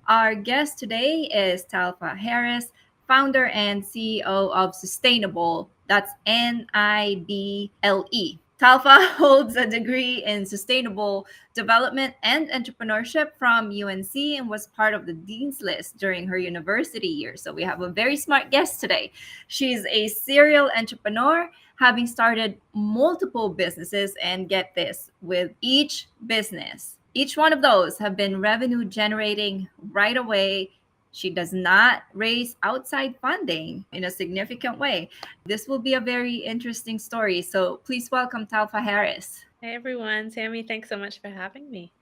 Our guest today is Talpha Harris, founder and CEO of Sustainible. That's Nible. Talpha holds a degree in sustainable development and entrepreneurship from UNC and was part of the Dean's List during her university years. So we have a very smart guest today. She's a serial entrepreneur, having started multiple businesses, and get this, with each one of those have been revenue generating right away. She does not raise outside funding in a significant way. This will be a very interesting story. So please welcome Talpha Harris. Hey everyone, Tammy, thanks so much for having me.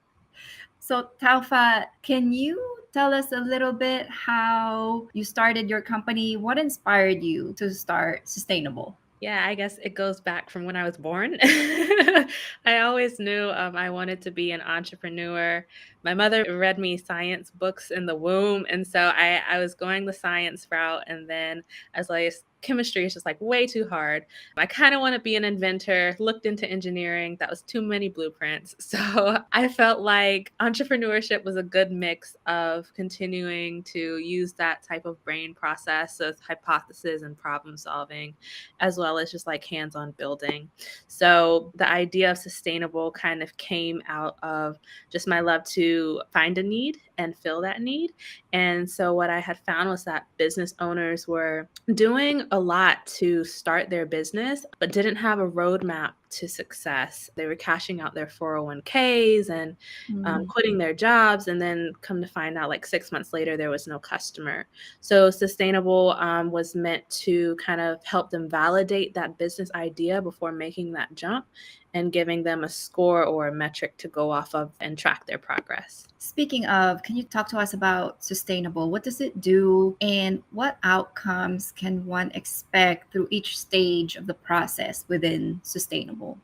So, Talpha, can you tell us a little bit how you started your company? What inspired you to start Sustainible? Yeah, I guess it goes back from when I was born. I always knew I wanted to be an entrepreneur. My mother read me science books in the womb. And so I was going the science route. And then I was like, chemistry is just like way too hard. I kind of want to be an inventor, looked into engineering. That was too many blueprints. So I felt like entrepreneurship was a good mix of continuing to use that type of brain process of hypothesis and problem solving, as well as just like hands-on building. So the idea of sustainable kind of came out of just my love to find a need and fill that need. And so what I had found was that business owners were doing a lot to start their business, but didn't have a roadmap to success. They were cashing out their 401ks and Mm. quitting their jobs. And then come to find out like 6 months later, there was no customer. So Sustainable was meant to kind of help them validate that business idea before making that jump and giving them a score or a metric to go off of and track their progress. Speaking of, can you talk to us about Sustainable? What does it do, and what outcomes can one expect through each stage of the process within Sustainable?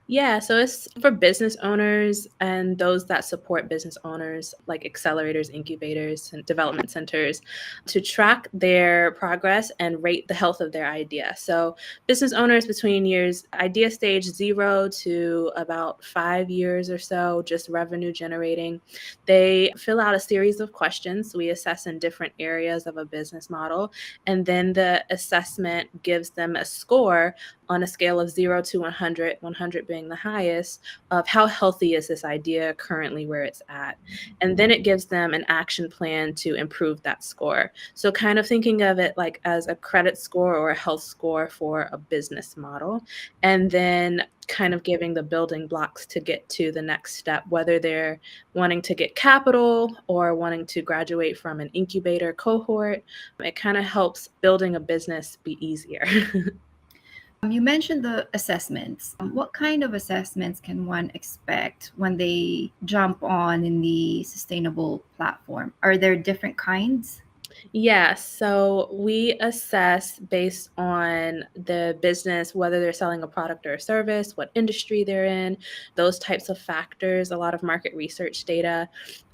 Yeah, so it's for business owners and those that support business owners, like accelerators, incubators, and development centers, to track their progress and rate the health of their idea. So, business owners between years idea stage 0 to about 5 years or so, just revenue generating, they fill out a series of questions we assess in different areas of a business model. And then the assessment gives them a score on a scale of 0 to 100, 100 being the highest, of how healthy is this idea currently where it's at. And then it gives them an action plan to improve that score. So, kind of thinking of it like as a credit score or a health score for a business model. And then kind of giving the building blocks to get to the next step, whether they're wanting to get capital or wanting to graduate from an incubator cohort. It kind of helps building a business be easier. You mentioned the assessments. What kind of assessments can one expect when they jump on in the Sustainable platform? Are there different kinds? Yeah, so we assess based on the business, whether they're selling a product or a service, what industry they're in, those types of factors, a lot of market research data.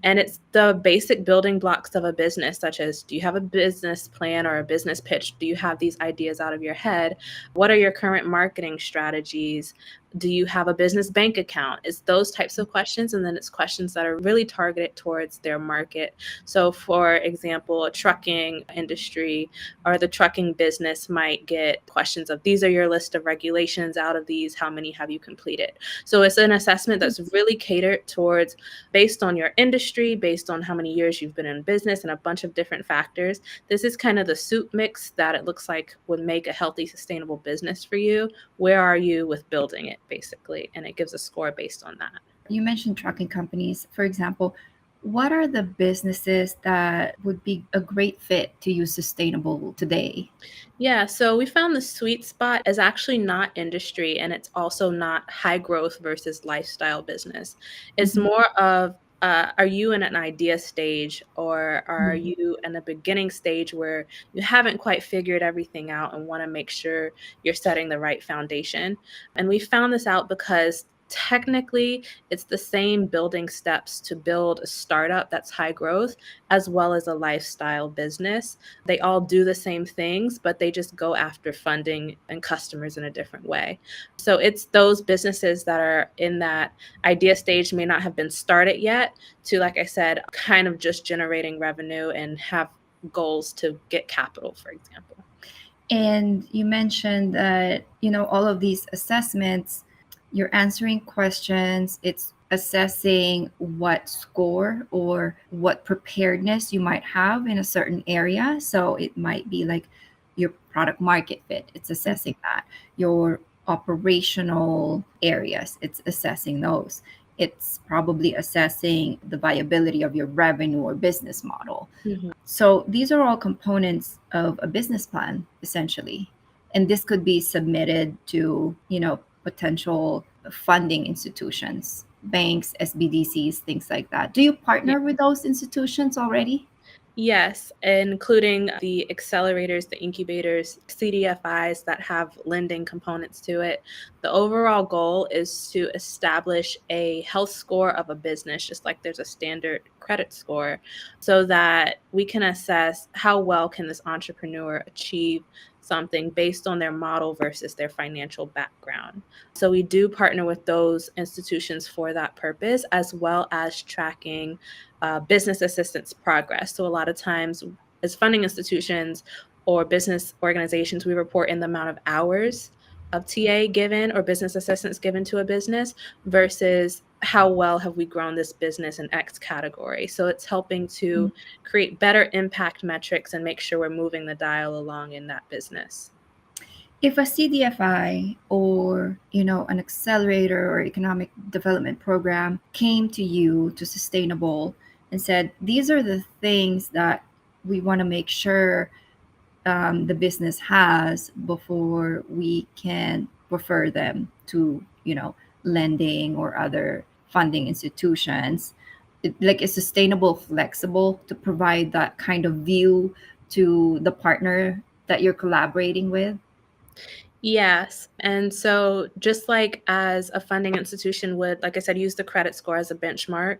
And it's the basic building blocks of a business, such as, do you have a business plan or a business pitch? Do you have these ideas out of your head? What are your current marketing strategies? Do you have a business bank account? It's those types of questions. And then it's questions that are really targeted towards their market. So, for example, a trucking industry or the trucking business might get questions of, these are your list of regulations. Out of these, how many have you completed? So it's an assessment that's really catered towards, based on your industry, based on how many years you've been in business, and a bunch of different factors. This is kind of the soup mix that it looks like would make a healthy, sustainable business for you. Where are you with building it, basically? And it gives a score based on that. You mentioned trucking companies, for example. What are the businesses that would be a great fit to use Sustainable today? Yeah, so we found the sweet spot is actually not industry, and it's also not high growth versus lifestyle business. It's Mhm. more of, are you in an idea stage, or are Mhm. you in a beginning stage where you haven't quite figured everything out and want to make sure you're setting the right foundation? And we found this out because technically it's the same building steps to build a startup that's high growth as well as a lifestyle business. They all do the same things, but they just go after funding and customers in a different way. So it's those businesses that are in that idea stage, may not have been started yet, to, like I said, kind of just generating revenue and have goals to get capital, for example. And you mentioned that, all of these assessments, you're answering questions, it's assessing what score or what preparedness you might have in a certain area. So it might be like your product market fit, it's assessing that. Your operational areas, it's assessing those. It's probably assessing the viability of your revenue or business model. Mhm. So these are all components of a business plan, essentially. And this could be submitted to, potential funding institutions, banks, SBDCs, things like that. Do you partner with those institutions already? Yes, including the accelerators, the incubators, CDFIs that have lending components to it. The overall goal is to establish a health score of a business, just like there's a standard credit score, so that we can assess how well can this entrepreneur achieve something based on their model versus their financial background. So we do partner with those institutions for that purpose, as well as tracking business assistance progress. So a lot of times, as funding institutions or business organizations, we report in the amount of hours of TA given or business assistance given to a business versus how well have we grown this business in X category. So it's helping to create better impact metrics and make sure we're moving the dial along in that business. If a CDFI or, an accelerator or economic development program came to you, to Sustainable, and said, these are the things that we want to make sure the business has before we can refer them to, lending or other funding institutions. Like, is Sustainable flexible to provide that kind of view to the partner that you're collaborating with? Yes. And so, just like as a funding institution would, like I said, use the credit score as a benchmark,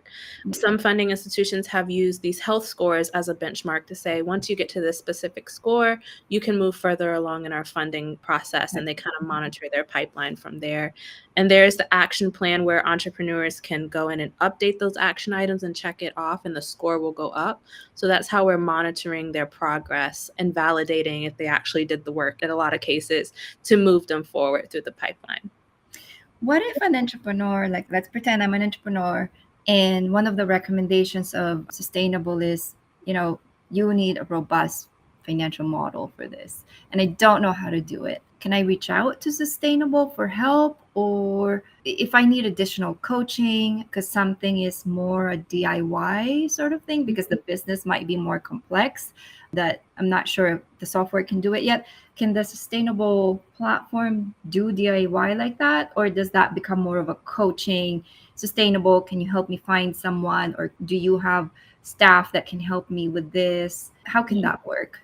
some funding institutions have used these health scores as a benchmark to say, once you get to this specific score, you can move further along in our funding process. And they kind of monitor their pipeline from there. And there's the action plan where entrepreneurs can go in and update those action items and check it off, and the score will go up. So that's how we're monitoring their progress and validating if they actually did the work in a lot of cases to move them forward through the pipeline. What if an entrepreneur, like, let's pretend I'm an entrepreneur, and one of the recommendations of Sustainable is, you need a robust financial model for this, and I don't know how to do it. Can I reach out to Sustainable for help? Or if I need additional coaching because something is more a DIY sort of thing, because the business might be more complex, that I'm not sure if the software can do it yet. Can the Sustainable platform do DIY like that? Or does that become more of a coaching? Sustainable, can you help me find someone? Or do you have staff that can help me with this? How can that work?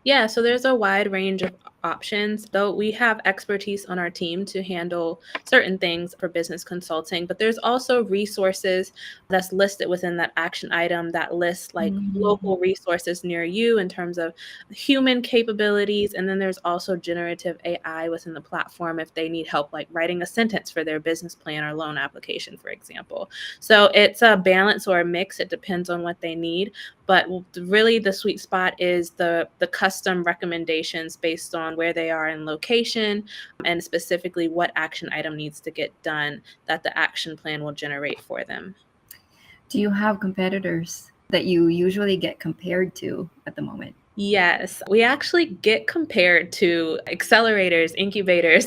Yeah, so there's a wide range of options, though we have expertise on our team to handle certain things for business consulting, but there's also resources that's listed within that action item that lists like Mhm. local resources near you in terms of human capabilities. And then there's also generative AI within the platform if they need help, like writing a sentence for their business plan or loan application, for example. So it's a balance or a mix. It depends on what they need. But really, the sweet spot is the custom recommendations based on where they are in location and specifically what action item needs to get done that the action plan will generate for them. Do you have competitors that you usually get compared to at the moment? Yes, we actually get compared to accelerators, incubators,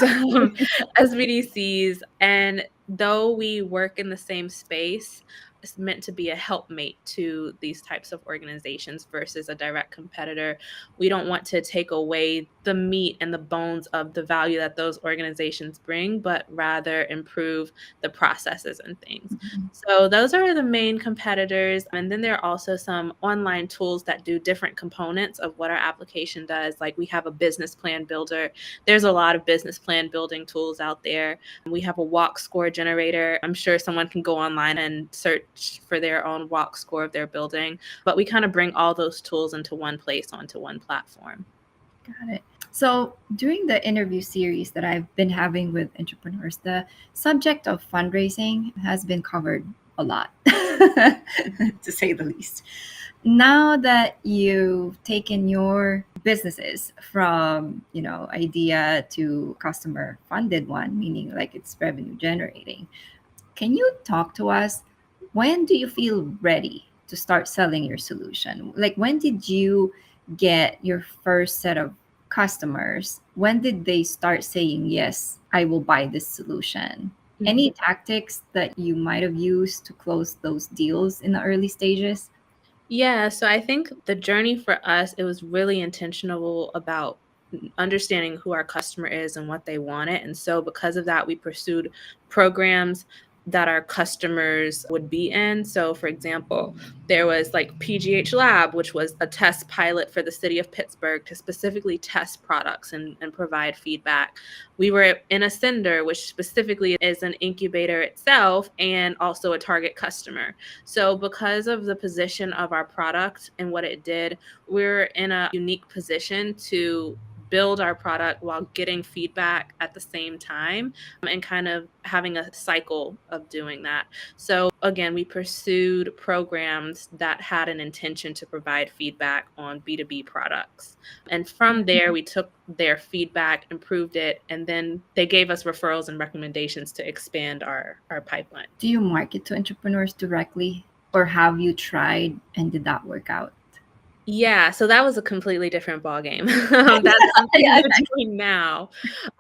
SBDCs, and though we work in the same space, is meant to be a helpmate to these types of organizations versus a direct competitor. We don't want to take away the meat and the bones of the value that those organizations bring, but rather improve the processes and things. So those are the main competitors. And then there are also some online tools that do different components of what our application does. Like we have a business plan builder. There's a lot of business plan building tools out there. We have a walk score generator. I'm sure someone can go online and search for their own walk score of their building. But we kind of bring all those tools into one place onto one platform. Got it. So during the interview series that I've been having with entrepreneurs, the subject of fundraising has been covered a lot, to say the least. Now that you've taken your businesses from, idea to customer funded one, meaning like it's revenue generating, can you talk to us? When do you feel ready to start selling your solution? Like, when did you get your first set of customers? When did they start saying, yes, I will buy this solution? Any tactics that you might have used to close those deals in the early stages? Yeah, so I think the journey for us, it was really intentional about understanding who our customer is and what they wanted. And so because of that, we pursued programs that our customers would be in. So for example, there was like PGH Lab, which was a test pilot for the city of Pittsburgh to specifically test products and provide feedback. We were in Ascender, which specifically is an incubator itself and also a target customer. So because of the position of our product and what it did, we're in a unique position to build our product while getting feedback at the same time and kind of having a cycle of doing that. So again, we pursued programs that had an intention to provide feedback on B2B products. And from there, we took their feedback, improved it, and then they gave us referrals and recommendations to expand our pipeline. Do you market to entrepreneurs directly, or have you tried and did that work out? Yeah, so that was a completely different ballgame. That's something Yeah. we're doing now,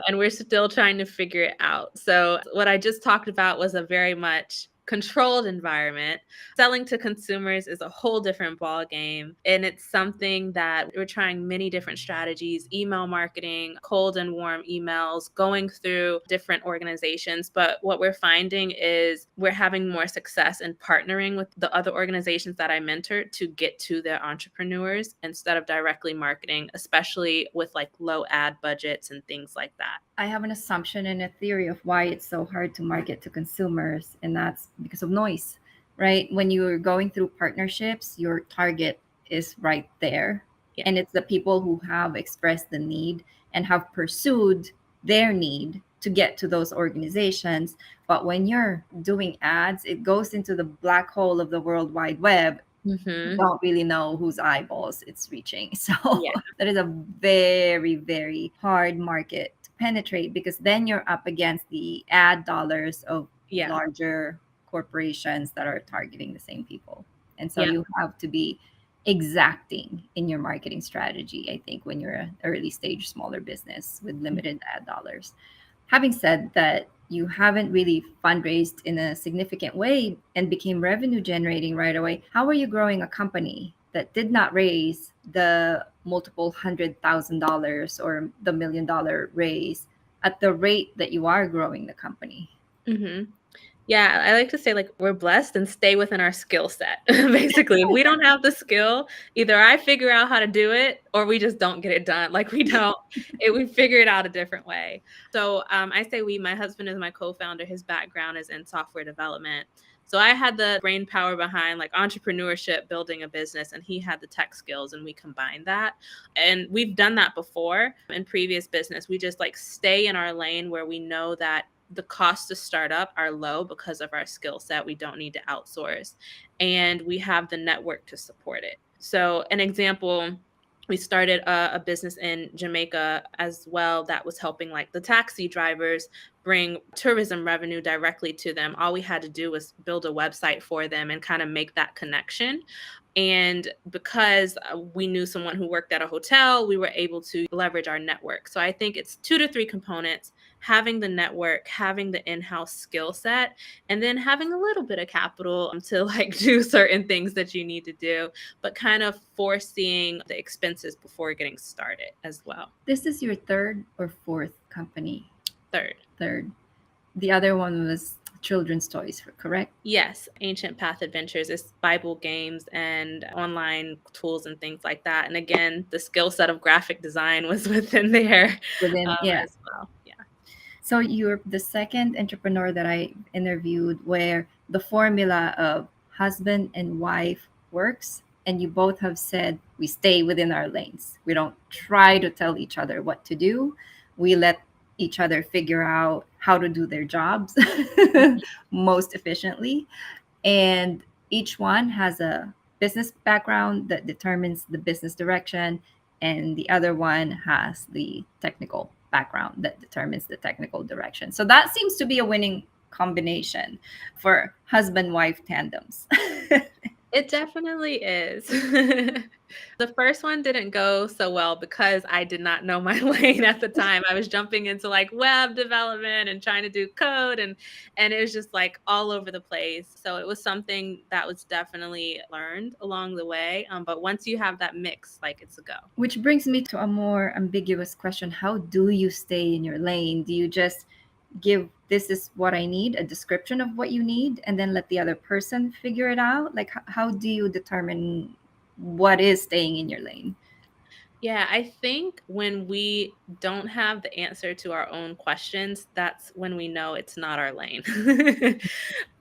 and we're still trying to figure it out. So what I just talked about was a very much controlled environment. Selling to consumers is a whole different ballgame, and it's something that we're trying many different strategies: email marketing, cold and warm emails, going through different organizations. But what we're finding is we're having more success in partnering with the other organizations that I mentored to get to their entrepreneurs instead of directly marketing, especially with like low ad budgets and things like that. I have an assumption and a theory of why it's so hard to market to consumers, and that's because of noise, right? When you're going through partnerships, your target is right there. Yeah. And it's the people who have expressed the need and have pursued their need to get to those organizations. But when you're doing ads, it goes into the black hole of the World Wide Web. Don't really know whose eyeballs it's reaching. So Yeah. that is a very, very hard market to penetrate, because then you're up against the ad dollars of Yeah. larger corporations that are targeting the same people. And so Yeah. you have to be exacting in your marketing strategy, I think, when you're an early stage smaller business with limited ad dollars. Having said that, you haven't really fundraised in a significant way and became revenue generating right away. How are you growing a company that did not raise the multiple $100,000 or the $1 million raise at the rate that you are growing the company? Mm-hmm. Yeah, I like to say like we're blessed and stay within our skill set. Basically, if we don't have the skill, either I figure out how to do it or we just don't get it done. Like we figure it out a different way. So I say we, my husband is my co-founder. His background is in software development. So I had the brain power behind like entrepreneurship, building a business, and he had the tech skills, and we combined that. And we've done that before in previous business. We just like stay in our lane where we know that the costs to start up are low because of our skill set. We don't need to outsource, and we have the network to support it. So an example, we started a business in Jamaica as well that was helping like the taxi drivers bring tourism revenue directly to them. All we had to do was build a website for them and kind of make that connection. And because we knew someone who worked at a hotel, we were able to leverage our network. So I think it's 2 to 3 components: having the network, having the in-house skill set, and then having a little bit of capital to like do certain things that you need to do, but kind of foreseeing the expenses before getting started as well. This is your third or fourth company? Third. Third. The other one was children's toys, correct? Yes, Ancient Path Adventures is Bible games and online tools and things like that. And again, the skill set of graphic design was within there Yeah. as well. Yeah. So you're the second entrepreneur that I interviewed where the formula of husband and wife works, and you both have said we stay within our lanes. We don't try to tell each other what to do. We let each other figure out how to do their jobs most efficiently. And each one has a business background that determines the business direction, and the other one has the technical background that determines the technical direction. So that seems to be a winning combination for husband wife tandems. It definitely is. The first one didn't go so well because I did not know my lane at the time. I was jumping into like web development and trying to do code and it was just like all over the place. So it was something that was definitely learned along the way. But once you have that mix, like it's a go. Which brings me to a more ambiguous question. How do you stay in your lane? Do you just give this is what I need, a description of what you need, and then let the other person figure it out? Like, how do you determine what is staying in your lane? Yeah, I think when we don't have the answer to our own questions, that's when we know it's not our lane.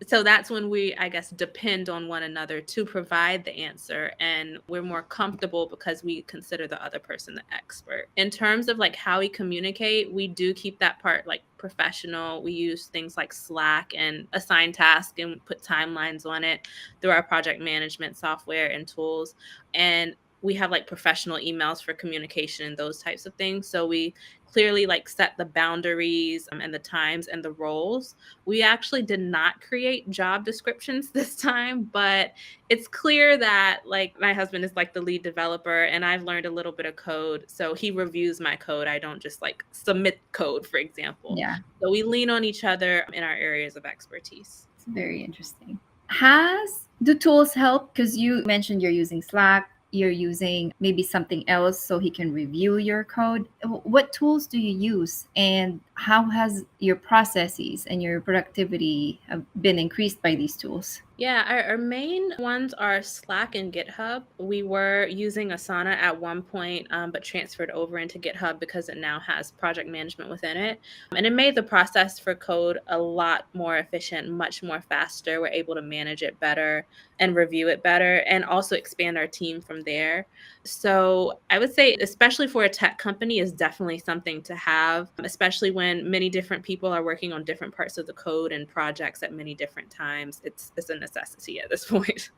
So that's when we, I guess, depend on one another to provide the answer. And we're more comfortable because we consider the other person the expert. In terms of like how we communicate, we do keep that part like professional. We use things like Slack and assign tasks and put timelines on it through our project management software and tools. And we have like professional emails for communication and those types of things. So we clearly like set the boundaries and the times and the roles. We actually did not create job descriptions this time, but it's clear that like my husband is like the lead developer and I've learned a little bit of code. So he reviews my code. I don't just like submit code, for example. Yeah. So we lean on each other in our areas of expertise. It's very interesting. Has the tools help? Because you mentioned you're using Slack, you're using maybe something else so he can review your code. What tools do you use, and how has your processes and your productivity have been increased by these tools? Yeah, our main ones are Slack and GitHub. We were using Asana at one point, but transferred over into GitHub because it now has project management within it. And it made the process for code a lot more efficient, much more faster. We're able to manage it better and review it better and also expand our team from there. So I would say, especially for a tech company, is definitely something to have, especially when many different people are working on different parts of the code and projects at many different times. It's a necessity at this point.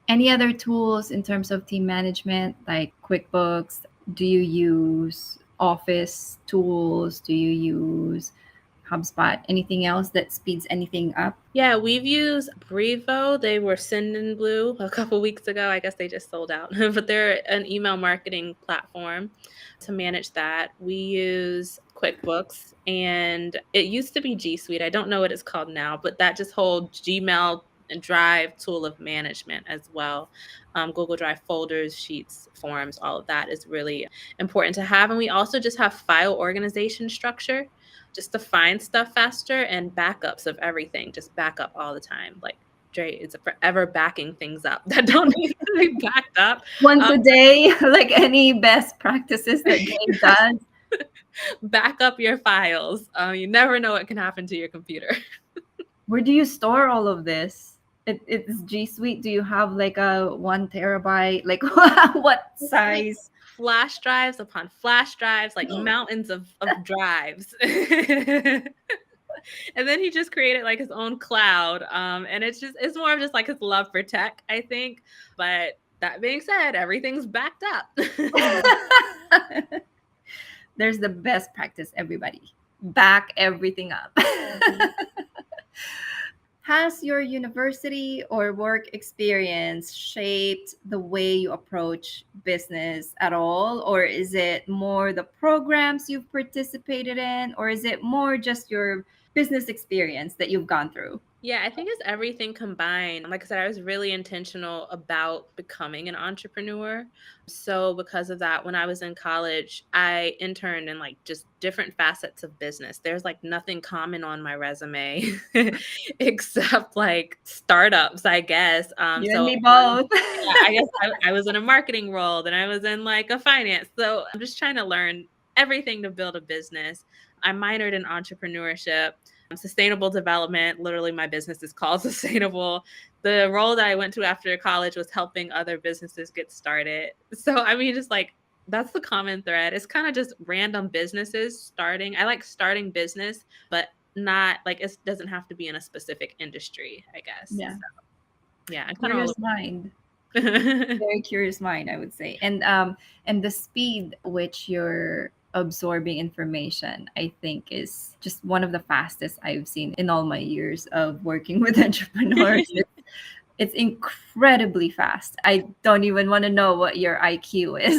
Any other tools in terms of team management, like QuickBooks? Do you use Office tools? Do you use HubSpot? Anything else that speeds anything up? Yeah, we've used Brevo. They were Blue a couple weeks ago. I guess they just sold out, but they're an email marketing platform to manage that. We use QuickBooks, and it used to be G Suite. I don't know what it's called now, but that just whole Gmail and Drive tool of management as well. Google Drive folders, sheets, forms, all of that is really important to have. And we also just have file organization structure just to find stuff faster and backups of everything. Just back up all the time. Like Dre is forever backing things up that don't need to be backed up. Once a day, like any best practices that Dave does. Back up your files. You never know what can happen to your computer. Where do you store all of this? It's G Suite. Do you have like a 1 terabyte? Like what size? Flash drives upon flash drives, like mountains of drives. And then he just created like his own cloud. And it's more of just like his love for tech, I think. But that being said, everything's backed up. There's the best practice, everybody. Back everything up. Has your university or work experience shaped the way you approach business at all? Or is it more the programs you've participated in? Or is it more just your business experience that you've gone through? Yeah, I think it's everything combined. Like I said, I was really intentional about becoming an entrepreneur. So because of that, when I was in college, I interned in like just different facets of business. There's like nothing common on my resume except like startups, I guess. You and So me both. yeah, I guess I was in a marketing role, then I was in like a finance. So I'm just trying to learn everything to build a business. I minored in entrepreneurship, sustainable development. Literally, my business is called Sustainable. The role that I went to after college was helping other businesses get started. So, I mean, just like that's the common thread. It's kind of just random businesses starting. I like starting business, but not like it doesn't have to be in a specific industry, I guess. Yeah. So, yeah, I'm kind of all Curious mind. over. Very curious mind, I would say. And the speed which you're absorbing information, I think, is just one of the fastest I've seen in all my years of working with entrepreneurs. It's incredibly fast. I don't even want to know what your IQ is.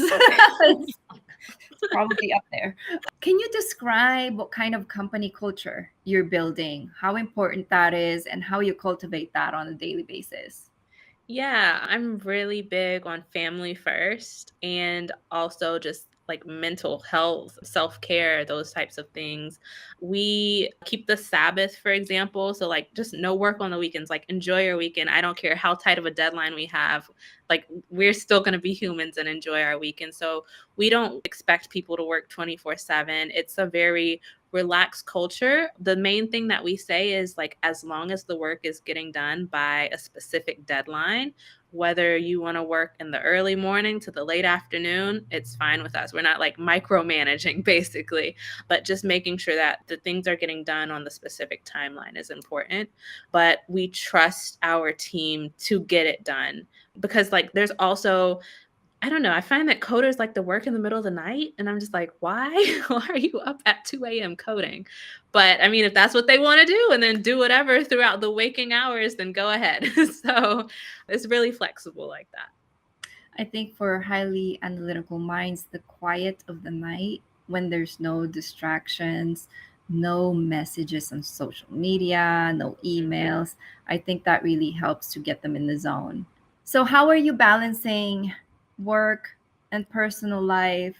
It's probably up there. Can you describe what kind of company culture you're building, how important that is, and how you cultivate that on a daily basis? Yeah, I'm really big on family first and also just like mental health, self care, those types of things. We keep the Sabbath, for example. So, like, just no work on the weekends. Like, enjoy your weekend. I don't care how tight of a deadline we have. Like, we're still going to be humans and enjoy our weekend. So, we don't expect people to work 24/7. It's a very relaxed culture. The main thing that we say is like, as long as the work is getting done by a specific deadline, whether you want to work in the early morning to the late afternoon, it's fine with us. We're not like micromanaging basically, but just making sure that the things are getting done on the specific timeline is important. But we trust our team to get it done because like there's also I don't know. I find that coders like to work in the middle of the night, and I'm just like, why? Why are you up at 2 a.m. coding? But I mean, if that's what they want to do and then do whatever throughout the waking hours, then go ahead. So it's really flexible like that. I think for highly analytical minds, the quiet of the night when there's no distractions, no messages on social media, no emails, I think that really helps to get them in the zone. So, how are you balancing work and personal life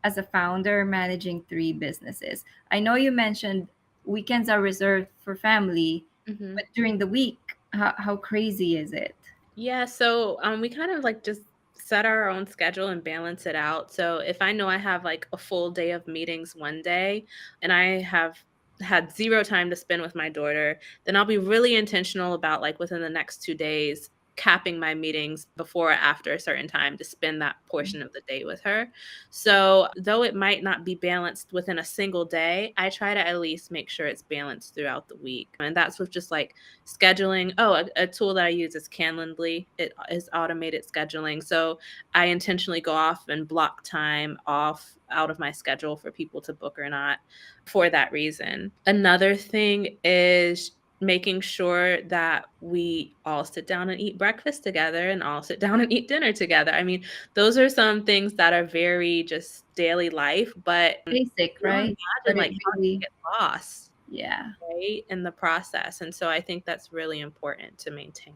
as a founder managing three businesses? I know you mentioned weekends are reserved for family, Mhm. but during the week, how crazy is it? Yeah, so we kind of like just set our own schedule and balance it out. So if I know I have like a full day of meetings one day and I have had zero time to spend with my daughter, then I'll be really intentional about like within the next 2 days capping my meetings before or after a certain time to spend that portion of the day with her. So though it might not be balanced within a single day, I try to at least make sure it's balanced throughout the week. And that's with just like scheduling. Oh, a tool that I use is Calendly. It is automated scheduling. So I intentionally go off and block time off out of my schedule for people to book or not for that reason. Another thing is making sure that we all sit down and eat breakfast together and all sit down and eat dinner together. I mean, those are some things that are very just daily life, but Basic, you don't right? imagine But it like how you really, get lost, yeah. right, in the process, and so I think that's really important to maintain.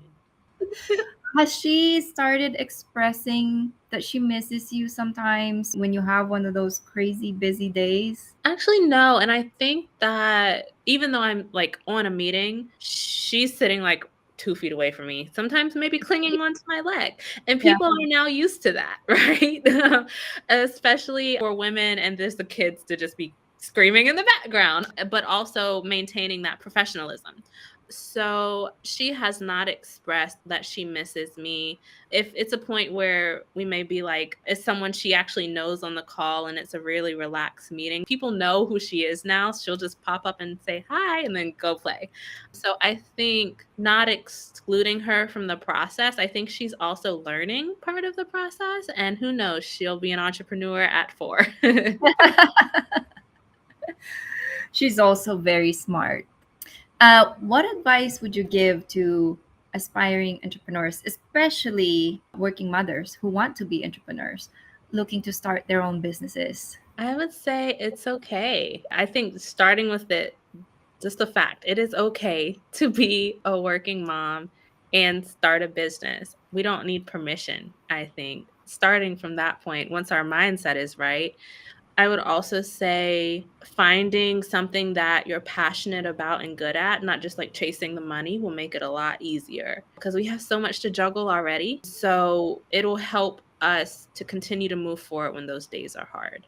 Has she started expressing that she misses you sometimes when you have one of those crazy busy days? Actually, no, and I think that even though I'm, like, on a meeting, she's sitting, like, 2 feet away from me, sometimes maybe clinging onto my leg, and Yeah. people are now used to that, right? Especially for women, and there's the kids to just be screaming in the background, but also maintaining that professionalism. So, she has not expressed that she misses me. If it's a point where we may be like, it's someone she actually knows on the call and it's a really relaxed meeting, people know who she is now. She'll just pop up and say hi and then go play. So I think not excluding her from the process, I think she's also learning part of the process. And who knows, she'll be an entrepreneur at 4. She's also very smart. What advice would you give to aspiring entrepreneurs, especially working mothers who want to be entrepreneurs, looking to start their own businesses? I would say it's okay. I think starting with it, just a fact, it is okay to be a working mom and start a business. We don't need permission, I think. Starting from that point, once our mindset is right, I would also say finding something that you're passionate about and good at, not just like chasing the money, will make it a lot easier because we have so much to juggle already. So it'll help us to continue to move forward when those days are hard.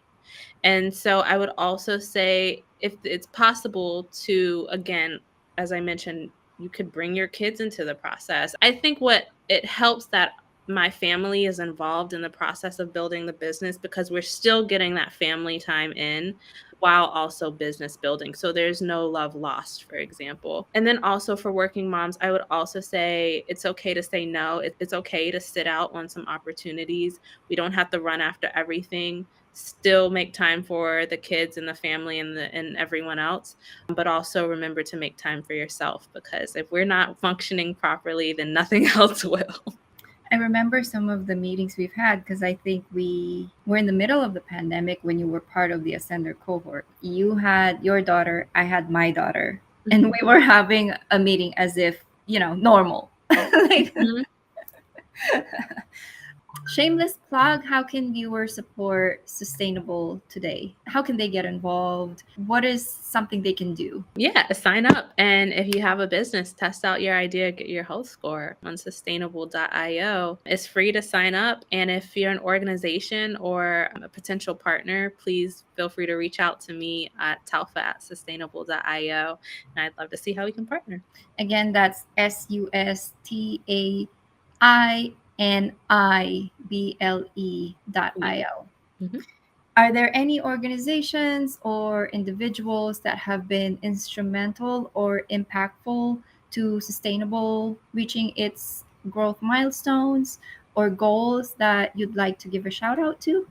And so I would also say if it's possible to, again, as I mentioned, you could bring your kids into the process. I think what it helps that my family is involved in the process of building the business because we're still getting that family time in while also business building. So there's no love lost, for example. And then also for working moms, I would also say it's okay to say no. It's okay to sit out on some opportunities. We don't have to run after everything, still make time for the kids and the family and everyone else, but also remember to make time for yourself, because if we're not functioning properly, then nothing else will. I remember some of the meetings we've had because I think we were in the middle of the pandemic when you were part of the Ascender cohort. You had your daughter, I had my daughter, and we were having a meeting as if, normal. Like, Mhm. shameless plug, how can viewers support Sustainable today? How can they get involved? What is something they can do? Yeah, sign up. And if you have a business, test out your idea, get your health score on sustainable.io. It's free to sign up. And if you're an organization or a potential partner, please feel free to reach out to me at talpha@sustainable.io. And I'd love to see how we can partner. Again, that's sustainible.io. Mhm. Are there any organizations or individuals that have been instrumental or impactful to Sustainable reaching its growth milestones or goals that you'd like to give a shout out to?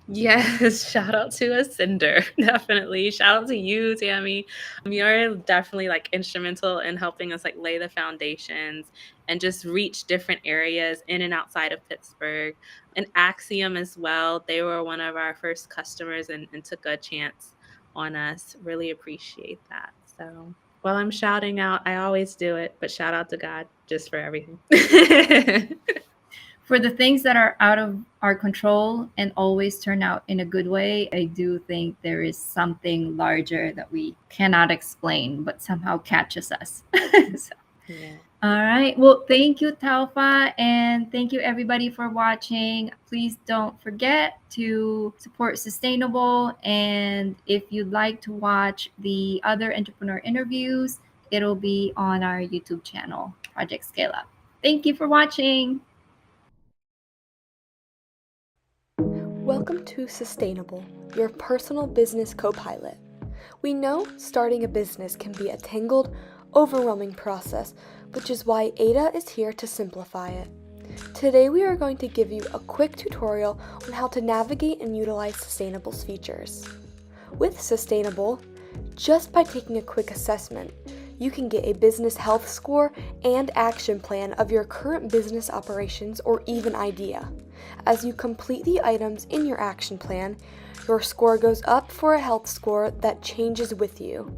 Yes, shout out to Ascender, definitely. Shout out to you, Tammy. You're definitely like instrumental in helping us like lay the foundations and just reach different areas in and outside of Pittsburgh. And Axiom as well. They were one of our first customers and took a chance on us. Really appreciate that. So while I'm shouting out, I always do it, but shout out to God just for everything. For the things that are out of our control and always turn out in a good way, I do think there is something larger that we cannot explain, but somehow catches us. So, Yeah. all right. Well, thank you, Talfa, and thank you everybody for watching. Please don't forget to support Sustainable. And if you'd like to watch the other entrepreneur interviews, it'll be on our YouTube channel, Project Scale Up. Thank you for watching. Welcome to Sustainable, your personal business co-pilot. We know starting a business can be a tangled, overwhelming process, which is why Ada is here to simplify it. Today we are going to give you a quick tutorial on how to navigate and utilize Sustainable's features. With Sustainable, just by taking a quick assessment, you can get a business health score and action plan of your current business operations or even idea. As you complete the items in your action plan, your score goes up for a health score that changes with you.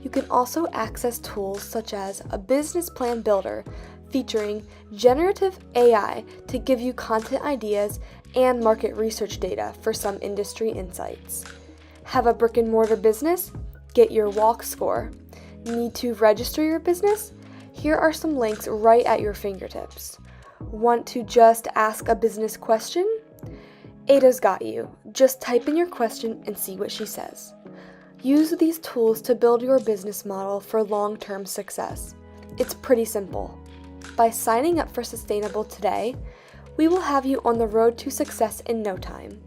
You can also access tools such as a business plan builder featuring generative AI to give you content ideas and market research data for some industry insights. Have a brick and mortar business? Get your walk score. Need to register your business? Here are some links right at your fingertips. Want to just ask a business question? Ada's got you. Just type in your question and see what she says. Use these tools to build your business model for long-term success. It's pretty simple. By signing up for Sustainable today, we will have you on the road to success in no time.